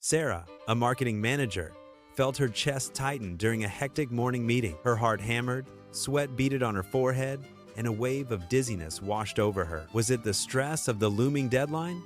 Sarah, a marketing manager, felt her chest tighten during a hectic morning meeting. Her heart hammered, sweat beaded on her forehead, and a wave of dizziness washed over her. Was it the stress of the looming deadline?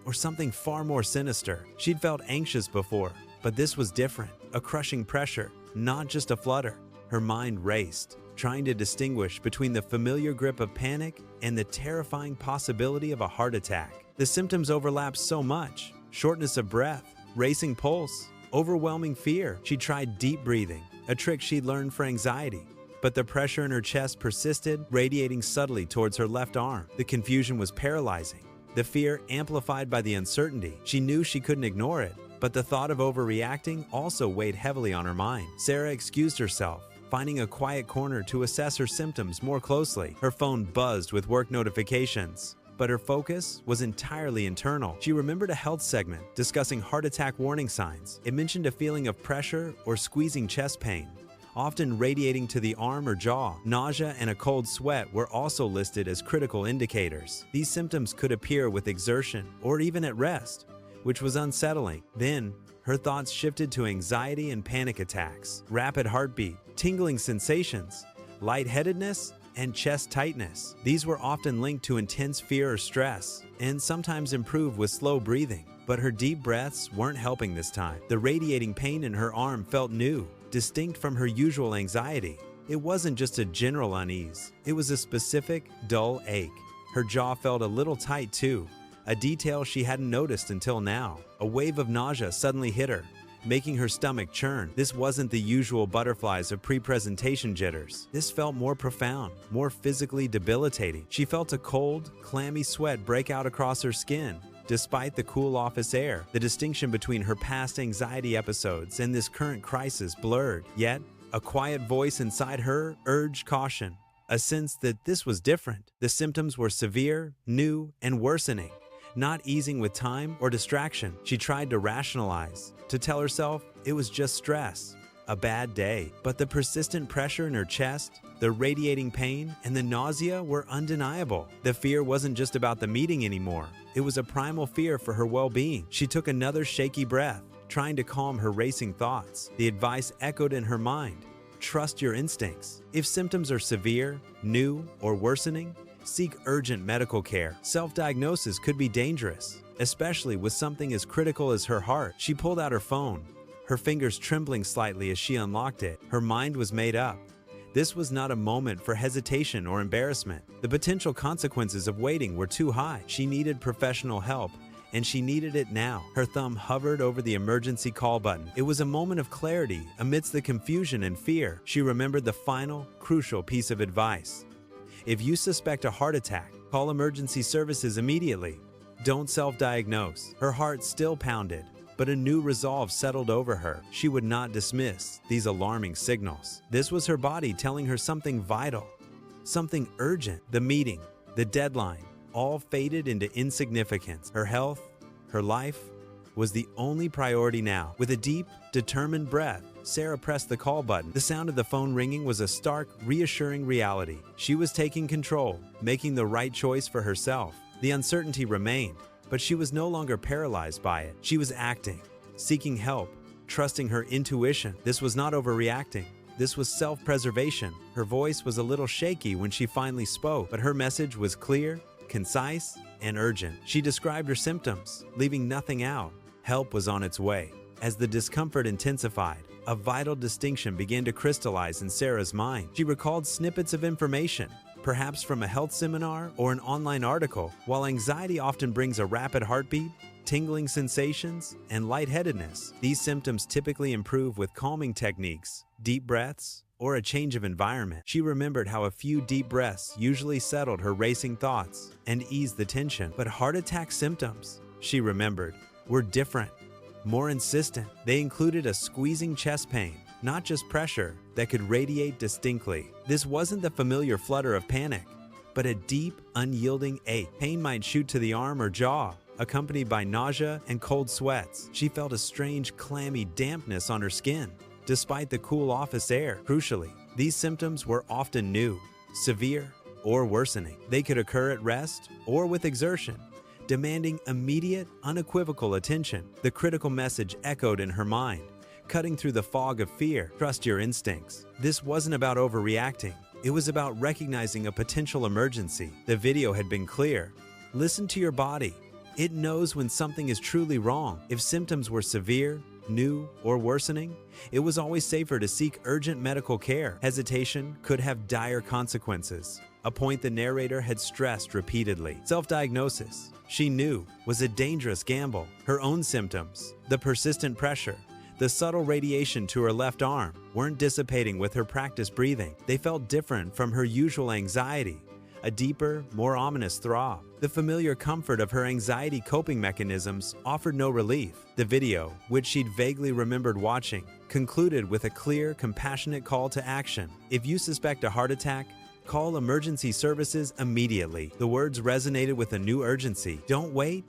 Or something far more sinister? She'd felt anxious before, but this was different. A crushing pressure, not just a flutter. Her mind raced, trying to distinguish between the familiar grip of panic and the terrifying possibility of a heart attack. The symptoms overlapped so much: shortness of breath, racing pulse, overwhelming fear. She tried deep breathing, a trick she'd learned for anxiety. But the pressure in her chest persisted, radiating subtly towards her left arm. The confusion was paralyzing, the fear amplified by the uncertainty. She knew she couldn't ignore it, but the thought of overreacting also weighed heavily on her mind. Sarah excused herself, finding a quiet corner to assess her symptoms more closely. Her phone buzzed with work notifications, but her focus was entirely internal. She remembered a health segment discussing heart attack warning signs. It mentioned a feeling of pressure or squeezing chest pain, often radiating to the arm or jaw. Nausea and a cold sweat were also listed as critical indicators. These symptoms could appear with exertion or even at rest, which was unsettling. Then, her thoughts shifted to anxiety and panic attacks. Rapid heartbeat, tingling sensations, lightheadedness, and chest tightness. These were often linked to intense fear or stress, and sometimes improved with slow breathing. But her deep breaths weren't helping this time. The radiating pain in her arm felt new, distinct from her usual anxiety. It wasn't just a general unease. It was a specific, dull ache. Her jaw felt a little tight too, a detail she hadn't noticed until now. A wave of nausea suddenly hit her, making her stomach churn. This wasn't the usual butterflies of pre-presentation jitters. This felt more profound, more physically debilitating. She felt a cold, clammy sweat break out across her skin. Despite the cool office air, the distinction between her past anxiety episodes and this current crisis blurred. Yet, a quiet voice inside her urged caution, a sense that this was different. The symptoms were severe, new, and worsening, not easing with time or distraction. She tried to rationalize, to tell herself it was just stress, a bad day. But the persistent pressure in her chest, the radiating pain, and the nausea were undeniable. The fear wasn't just about the meeting anymore. It was a primal fear for her well-being. She took another shaky breath, trying to calm her racing thoughts. The advice echoed in her mind: trust your instincts. If symptoms are severe, new, or worsening, seek urgent medical care. Self-diagnosis could be dangerous, especially with something as critical as her heart. She pulled out her phone, her fingers trembling slightly as she unlocked it. Her mind was made up. This was not a moment for hesitation or embarrassment. The potential consequences of waiting were too high. She needed professional help, and she needed it now. Her thumb hovered over the emergency call button. It was a moment of clarity amidst the confusion and fear. She remembered the final, crucial piece of advice: if you suspect a heart attack, call emergency services immediately. Don't self-diagnose. Her heart still pounded, but a new resolve settled over her. She would not dismiss these alarming signals. This was her body telling her something vital, something urgent. The meeting, the deadline, all faded into insignificance. Her health, her life, was the only priority now. With a deep, determined breath, Sarah pressed the call button. The sound of the phone ringing was a stark, reassuring reality. She was taking control, making the right choice for herself. The uncertainty remained, but she was no longer paralyzed by it. She was acting, seeking help, trusting her intuition. This was not overreacting. This was self-preservation. Her voice was a little shaky when she finally spoke, but her message was clear, concise, and urgent. She described her symptoms, leaving nothing out. Help was on its way. As the discomfort intensified, a vital distinction began to crystallize in Sarah's mind. She recalled snippets of information, perhaps from a health seminar or an online article. While anxiety often brings a rapid heartbeat, tingling sensations, and lightheadedness, these symptoms typically improve with calming techniques, deep breaths, or a change of environment. She remembered how a few deep breaths usually settled her racing thoughts and eased the tension. But heart attack symptoms, she remembered, were different, more insistent. They included a squeezing chest pain, not just pressure, that could radiate distinctly. This wasn't the familiar flutter of panic, but a deep, unyielding ache. Pain might shoot to the arm or jaw, accompanied by nausea and cold sweats. She felt a strange, clammy dampness on her skin, despite the cool office air. Crucially, these symptoms were often new, severe, or worsening. They could occur at rest or with exertion, demanding immediate, unequivocal attention. The critical message echoed in her mind, cutting through the fog of fear. Trust your instincts. This wasn't about overreacting. It was about recognizing a potential emergency. The video had been clear. Listen to your body. It knows when something is truly wrong. If symptoms were severe, new, or worsening, it was always safer to seek urgent medical care. Hesitation could have dire consequences, a point the narrator had stressed repeatedly. Self-diagnosis, she knew, was a dangerous gamble. Her own symptoms, the persistent pressure, the subtle radiation to her left arm, weren't dissipating with her practiced breathing. They felt different from her usual anxiety, a deeper, more ominous throb. The familiar comfort of her anxiety coping mechanisms offered no relief. The video, which she'd vaguely remembered watching, concluded with a clear, compassionate call to action. If you suspect a heart attack, call emergency services immediately. The words resonated with a new urgency. Don't wait,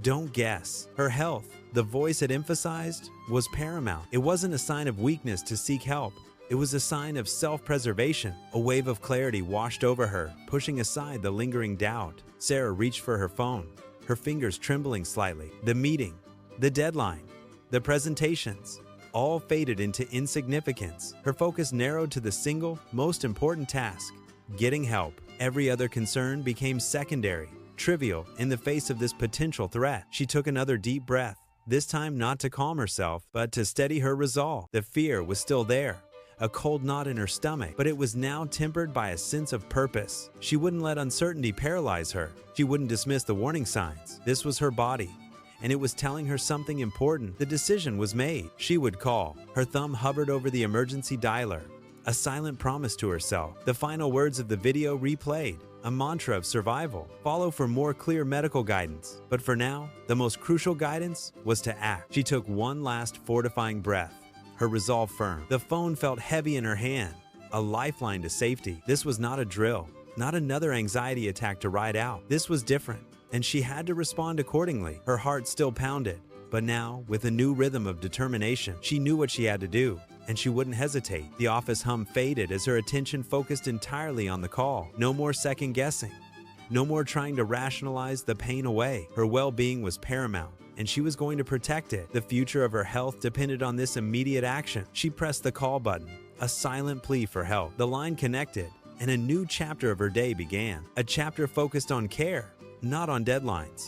don't guess. Her health, the voice had emphasized, was paramount. It wasn't a sign of weakness to seek help. It was a sign of self-preservation. A wave of clarity washed over her, pushing aside the lingering doubt. Sarah reached for her phone, her fingers trembling slightly. The meeting, the deadline, the presentations, all faded into insignificance. Her focus narrowed to the single, most important task, getting help. Every other concern became secondary, trivial in the face of this potential threat. She took another deep breath, this time not to calm herself, but to steady her resolve. The fear was still there, a cold knot in her stomach, but it was now tempered by a sense of purpose. She wouldn't let uncertainty paralyze her. She wouldn't dismiss the warning signs. This was her body, and it was telling her something important. The decision was made. She would call. Her thumb hovered over the emergency dialer, a silent promise to herself. The final words of the video replayed, a mantra of survival. Follow for more clear medical guidance. But for now, the most crucial guidance was to act. She took one last fortifying breath, her resolve firm. The phone felt heavy in her hand, a lifeline to safety. This was not a drill, not another anxiety attack to ride out. This was different, and she had to respond accordingly. Her heart still pounded, but now, with a new rhythm of determination, she knew what she had to do, and she wouldn't hesitate. The office hum faded as her attention focused entirely on the call. No more second guessing. No more trying to rationalize the pain away. Her well-being was paramount, and she was going to protect it. The future of her health depended on this immediate action. She pressed the call button, a silent plea for help. The line connected, and a new chapter of her day began. A chapter focused on care, not on deadlines.